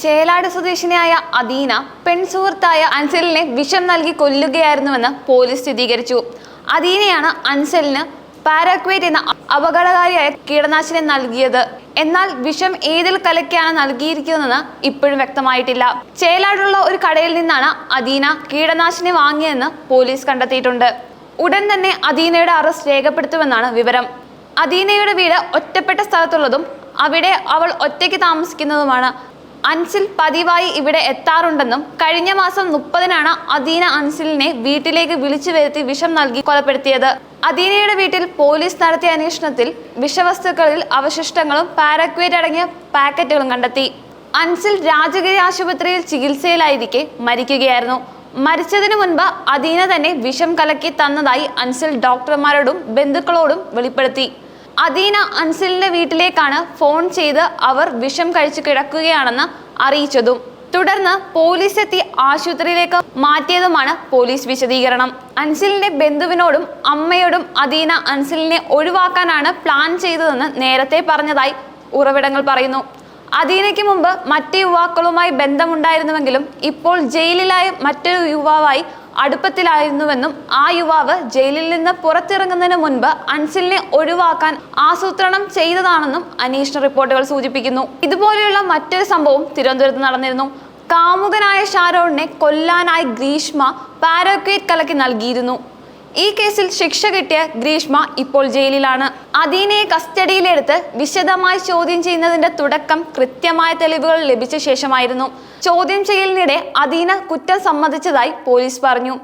ചേലാട് സ്വദേശിനിയായ അദീന പെൺസുഹൃത്തായ അൻസലിനെ വിഷം നൽകി കൊല്ലുകയായിരുന്നുവെന്ന് പോലീസ് സ്ഥിരീകരിച്ചു. അദീനയാണ് അൻസലിന് പാരാക്വേറ്റ് എന്ന അപകടകാരിയായ കീടനാശിനി നൽകിയത്. എന്നാൽ വിഷം ഏതിൽ കലക്കിയാണ് നൽകിയിരിക്കുന്നതെന്ന് ഇപ്പോഴും വ്യക്തമായിട്ടില്ല. ചേലാടുള്ള ഒരു കടയിൽ നിന്നാണ് അദീന കീടനാശിനി വാങ്ങിയതെന്ന് പോലീസ് കണ്ടെത്തിയിട്ടുണ്ട്. ഉടൻ തന്നെ അദീനയുടെ അറസ്റ്റ് രേഖപ്പെടുത്തുമെന്നാണ് വിവരം. അദീനയുടെ വീട് ഒറ്റപ്പെട്ട സ്ഥലത്തുള്ളതും അവിടെ അവൾ ഒറ്റയ്ക്ക് താമസിക്കുന്നതുമാണ്. അൻസിൽ പതിവായി ഇവിടെ എത്താറുണ്ടെന്നും കഴിഞ്ഞ മാസം 30-നാണ് അദീന അൻസിലിനെ വീട്ടിലേക്ക് വിളിച്ചു വരുത്തി വിഷം നൽകി കൊലപ്പെടുത്തിയത്. അദീനയുടെ വീട്ടിൽ പോലീസ് നടത്തിയ അന്വേഷണത്തിൽ വിഷവസ്തുക്കളിൽ അവശിഷ്ടങ്ങളും പാരാക്വേറ്റ് അടങ്ങിയ പാക്കറ്റുകളും കണ്ടെത്തി. അൻസിൽ രാജഗിരി ആശുപത്രിയിൽ ചികിത്സയിലായിരിക്കെ മരിക്കുകയായിരുന്നു. മരിച്ചതിനു മുൻപ് അദീന തന്നെ വിഷം കലക്കി തന്നതായി അൻസിൽ ഡോക്ടർമാരോടും ബന്ധുക്കളോടും വെളിപ്പെടുത്തി. അദീന അൻസിലിന്റെ വീട്ടിലേക്കാണ് ഫോൺ ചെയ്ത് അവർ വിഷം കഴിച്ചു കിടക്കുകയാണെന്ന് അറിയിച്ചതും തുടർന്ന് പോലീസ് എത്തി ആശുപത്രിയിലേക്ക് മാറ്റിയതുമാണ് പോലീസ് വിശദീകരണം. അൻസിലിന്റെ ബന്ധുവിനോടും അമ്മയോടും അദീന അൻസിലിനെ ഒഴിവാക്കാനാണ് പ്ലാൻ ചെയ്തതെന്ന് നേരത്തെ പറഞ്ഞതായി ഉറവിടങ്ങൾ പറയുന്നു. അദീനയ്ക്ക് മുമ്പ് മറ്റ് യുവാക്കളുമായി ബന്ധമുണ്ടായിരുന്നുവെങ്കിലും ഇപ്പോൾ ജയിലിലായ മറ്റൊരു യുവാവായി അടുപ്പത്തിലായിരുന്നുവെന്നും ആ യുവാവ് ജയിലിൽ നിന്ന് പുറത്തിറങ്ങുന്നതിന് മുൻപ് അൻസിലിനെ ഒഴിവാക്കാൻ ആസൂത്രണം ചെയ്തതാണെന്നും അന്വേഷണ റിപ്പോർട്ടുകൾ സൂചിപ്പിക്കുന്നു. ഇതുപോലെയുള്ള മറ്റൊരു സംഭവം തിരുവനന്തപുരത്ത് നടന്നിരുന്നു. കാമുകനായ ഷാരോണിനെ കൊല്ലാനായി ഗ്രീഷ്മ പാരാക്വേറ്റ് കലക്കി നൽകിയിരുന്നു. ഈ കേസിൽ ശിക്ഷ കിട്ടിയ ഗ്രീഷ്മ ഇപ്പോൾ ജയിലിലാണ്. അദീനയെ കസ്റ്റഡിയിലെടുത്ത് വിശദമായി ചോദ്യം ചെയ്യുന്നതിന്റെ തുടക്കം കൃത്യമായ തെളിവുകൾ ലഭിച്ച ശേഷമായിരുന്നു. ചോദ്യം ചെയ്യലിനിടെ അദീന കുറ്റം സമ്മതിച്ചതായി പോലീസ് പറഞ്ഞു.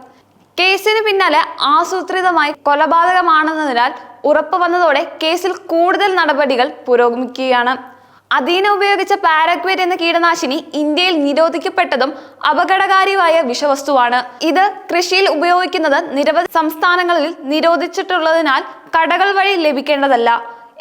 കേസിന് പിന്നാലെ ആസൂത്രിതമായി കൊലപാതകമാണെന്നതിനാൽ ഉറപ്പു വന്നതോടെ കേസിൽ കൂടുതൽ നടപടികൾ പുരോഗമിക്കുകയാണ്. അദീന ഉപയോഗിച്ച പാരാക്വേറ്റ് എന്ന കീടനാശിനി ഇന്ത്യയിൽ നിരോധിക്കപ്പെട്ടതും അപകടകാരിയായ വിഷവസ്തുവാണ്. ഇത് കൃഷിയിൽ ഉപയോഗിക്കുന്നത് നിരവധി സംസ്ഥാനങ്ങളിൽ നിരോധിച്ചിട്ടുള്ളതിനാൽ കടകൾ വഴി ലഭിക്കേണ്ടതല്ല.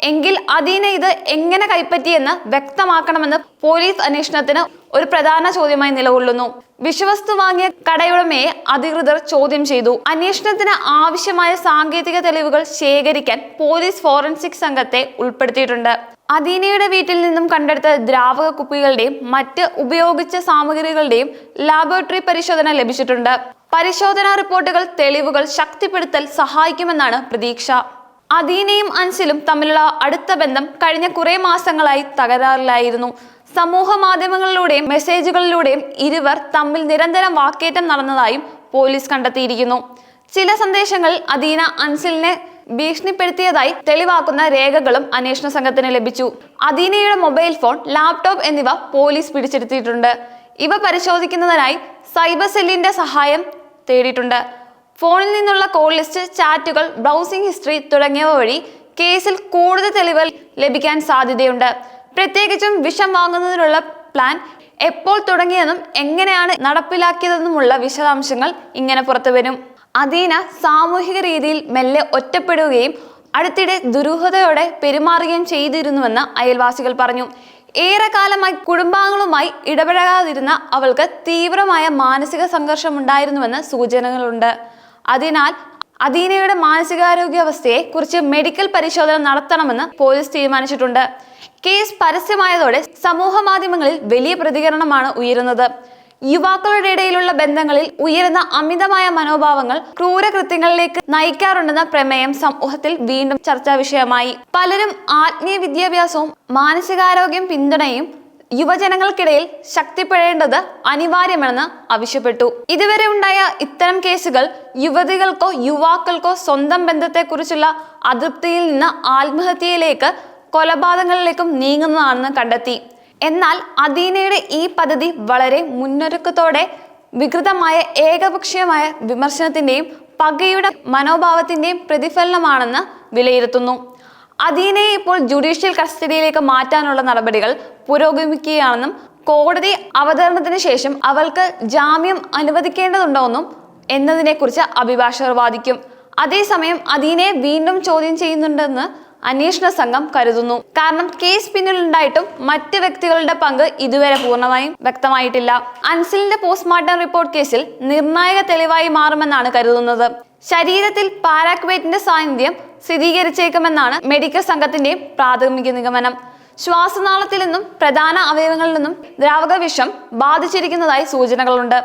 എങ്കിൽ അദീന ഇത് എങ്ങനെ കൈപ്പറ്റിയെന്ന് വ്യക്തമാക്കണമെന്ന് പോലീസ് അന്വേഷണത്തിന് ഒരു പ്രധാന ചോദ്യമായി നിലകൊള്ളുന്നു. വിഷവസ്തു വാങ്ങിയ കടയുടമയെ അധികൃതർ ചോദ്യം ചെയ്തു. അന്വേഷണത്തിന് ആവശ്യമായ സാങ്കേതിക തെളിവുകൾ ശേഖരിക്കാൻ പോലീസ് ഫോറൻസിക് സംഘത്തെ ഉൾപ്പെടുത്തിയിട്ടുണ്ട്. അദീനയുടെ വീട്ടിൽ നിന്നും കണ്ടെടുത്ത ദ്രാവക കുപ്പികളുടെയും മറ്റ് ഉപയോഗിച്ച സാമഗ്രികളുടെയും ലാബോറട്ടറി പരിശോധന ലഭിച്ചിട്ടുണ്ട്. പരിശോധനാ റിപ്പോർട്ടുകൾ തെളിവുകൾ ശക്തിപ്പെടുത്താൻ സഹായിക്കുമെന്നാണ് പ്രതീക്ഷ. അദീനയും അൻസിലും തമ്മിലുള്ള അടുത്ത ബന്ധം കഴിഞ്ഞ കുറെ മാസങ്ങളായി തകരാറിലായിരുന്നു. സമൂഹ മാധ്യമങ്ങളിലൂടെയും മെസ്സേജുകളിലൂടെയും ഇരുവർ തമ്മിൽ നിരന്തരം വാക്കേറ്റം നടന്നതായും പോലീസ് കണ്ടെത്തിയിരിക്കുന്നു. ചില സന്ദേശങ്ങളിൽ അദീന അൻസിലിനെ ഭീഷണിപ്പെടുത്തിയതായി തെളിവാക്കുന്ന രേഖകളും അന്വേഷണ സംഘത്തിന് ലഭിച്ചു. അദീനയുടെ മൊബൈൽ ഫോൺ, ലാപ്ടോപ്പ് എന്നിവ പോലീസ് പിടിച്ചെടുത്തിട്ടുണ്ട്. ഇവ പരിശോധിക്കുന്നതിനായി സൈബർ സെല്ലിന്റെ സഹായം തേടിയിട്ടുണ്ട്. ഫോണിൽ നിന്നുള്ള കോൾ ലിസ്റ്റ്, ചാറ്റുകൾ, ബ്രൗസിംഗ് ഹിസ്റ്ററി തുടങ്ങിയവ വഴി കേസിൽ കൂടുതൽ തെളിവുകൾ ലഭിക്കാൻ സാധ്യതയുണ്ട്. പ്രത്യേകിച്ചും വിഷം വാങ്ങുന്നതിനുള്ള പ്ലാൻ എപ്പോൾ തുടങ്ങിയെന്നും എങ്ങനെയാണ് നടപ്പിലാക്കിയതെന്നുമുള്ള വിശദാംശങ്ങൾ ഇങ്ങനെ പുറത്തുവരും. അദീന സാമൂഹിക രീതിയിൽ മെല്ലെ ഒറ്റപ്പെടുകയും അടുത്തിടെ ദുരൂഹതയോടെ പെരുമാറുകയും ചെയ്തിരുന്നുവെന്ന് അയൽവാസികൾ പറഞ്ഞു. ഏറെക്കാലമായി കുടുംബാംഗങ്ങളുമായി ഇടപഴകാതിരുന്ന അവൾക്ക് തീവ്രമായ മാനസിക സംഘർഷമുണ്ടായിരുന്നുവെന്ന് സൂചനകളുണ്ട്. അതിനാൽ അദീനയുടെ മാനസികാരോഗ്യാവസ്ഥയെ കുറിച്ച് മെഡിക്കൽ പരിശോധന നടത്തണമെന്ന് പോലീസ് തീരുമാനിച്ചിട്ടുണ്ട്. കേസ് പരസ്യമായതോടെ സമൂഹ മാധ്യമങ്ങളിൽ വലിയ പ്രതികരണമാണ് ഉയരുന്നത്. യുവാക്കളുടെ ഇടയിലുള്ള ബന്ധങ്ങളിൽ ഉയരുന്ന അമിതമായ മനോഭാവങ്ങൾ ക്രൂരകൃത്യങ്ങളിലേക്ക് നയിക്കാറുണ്ടെന്ന പ്രമേയം സമൂഹത്തിൽ വീണ്ടും ചർച്ചാ വിഷയമായി. പലരും ആത്മീയ വിദ്യാഭ്യാസവും മാനസികാരോഗ്യം പിന്തുണയും യുവജനങ്ങൾക്കിടയിൽ ശക്തിപ്പെടേണ്ടത് അനിവാര്യമെന്ന് ആവശ്യപ്പെട്ടു. ഇതുവരെ ഉണ്ടായ ഇത്തരം കേസുകൾ യുവതികൾക്കോ യുവാക്കൾക്കോ സ്വന്തം ബന്ധത്തെക്കുറിച്ചുള്ള അതൃപ്തിയിൽ നിന്ന് ആത്മഹത്യയിലേക്ക് കൊലപാതകങ്ങളിലേക്കും നീങ്ങുന്നതാണെന്ന് കണ്ടെത്തി. എന്നാൽ അദീനയുടെ ഈ പദ്ധതി വളരെ മുന്നൊരുക്കത്തോടെ വികൃതമായ ഏകപക്ഷീയമായ വിമർശനത്തിന്റെയും പകയുടെ മനോഭാവത്തിന്റെയും പ്രതിഫലനമാണെന്ന് വിലയിരുത്തുന്നു. അദീനയെ ഇപ്പോൾ ജുഡീഷ്യൽ കസ്റ്റഡിയിലേക്ക് മാറ്റാനുള്ള നടപടികൾ പുരോഗമിക്കുകയാണെന്നും കോടതി അവതരണത്തിന് ശേഷം അവൾക്ക് ജാമ്യം അനുവദിക്കേണ്ടതുണ്ടോയെന്നും എന്നതിനെക്കുറിച്ച് അഭിഭാഷകർ വാദിക്കും. അതേസമയം അദീനയെ വീണ്ടും ചോദ്യം ചെയ്യുന്നുണ്ടെന്ന് അന്വേഷണ സംഘം കരുതുന്നു. കാരണം കേസ് പിന്നിലുണ്ടായിട്ടും മറ്റ് വ്യക്തികളുടെ പങ്ക് ഇതുവരെ പൂർണ്ണമായും വ്യക്തമായിട്ടില്ല. അൻസിലിന്റെ പോസ്റ്റ്മോർട്ടം റിപ്പോർട്ട് കേസിൽ നിർണായക തെളിവായി മാറുമെന്നാണ് കരുതുന്നത്. ശരീരത്തിൽ പാരാക്വേറ്റിന്റെ സാന്നിധ്യം സ്ഥിരീകരിച്ചേക്കുമെന്നാണ് മെഡിക്കൽ സംഘത്തിന്റെ പ്രാഥമിക നിഗമനം. ശ്വാസനാളത്തിൽ നിന്നും പ്രധാന അവയവങ്ങളിൽ നിന്നും ദ്രാവക വിഷം ബാധിച്ചിരിക്കുന്നതായി സൂചനകളുണ്ട്.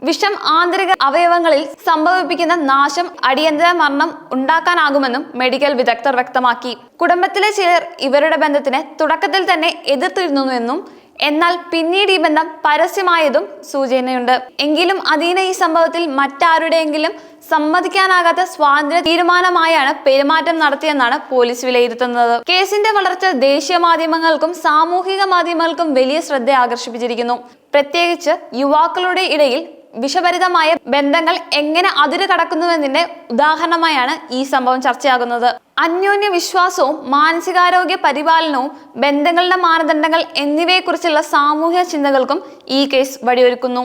വിഷം ആന്തരിക അവയവങ്ങളിൽ സംഭവിപ്പിക്കുന്ന നാശം അടിയന്തര മരണം ഉണ്ടാക്കാനാകുമെന്നും മെഡിക്കൽ വിദഗ്ധർ വ്യക്തമാക്കി. കുടുംബത്തിലെ ചിലർ ഇവരുടെ ബന്ധത്തിന് തുടക്കത്തിൽ തന്നെ എതിർത്തിരുന്നുവെന്നും എന്നാൽ പിന്നീട് ഈ ബന്ധം പരസ്യമായതും സൂചനയുണ്ട്. എങ്കിലും അദീന ഈ സംഭവത്തിൽ മറ്റാരുടെയെങ്കിലും സമ്മതിക്കാനാകാത്ത സ്വാതന്ത്ര്യ തീരുമാനമായാണ് പെരുമാറ്റം നടത്തിയെന്നാണ് പോലീസ് വിലയിരുത്തുന്നത്. കേസിന്റെ വളർച്ച ദേശീയ മാധ്യമങ്ങൾക്കും സാമൂഹിക മാധ്യമങ്ങൾക്കും വലിയ ശ്രദ്ധ ആകർഷിപ്പിച്ചിരിക്കുന്നു. പ്രത്യേകിച്ച് യുവാക്കളുടെ ഇടയിൽ വിഷഭരിതമായ ബന്ധങ്ങൾ എങ്ങനെ അതിര് കടക്കുന്നുവെന്നതിന്റെ ഉദാഹരണമായാണ് ഈ സംഭവം ചർച്ചയാകുന്നത്. അന്യോന്യ വിശ്വാസവും മാനസികാരോഗ്യ പരിപാലനവും ബന്ധങ്ങളുടെ മാനദണ്ഡങ്ങൾ എന്നിവയെക്കുറിച്ചുള്ള സാമൂഹ്യ ചിന്തകൾക്കും ഈ കേസ് വഴിയൊരുക്കുന്നു.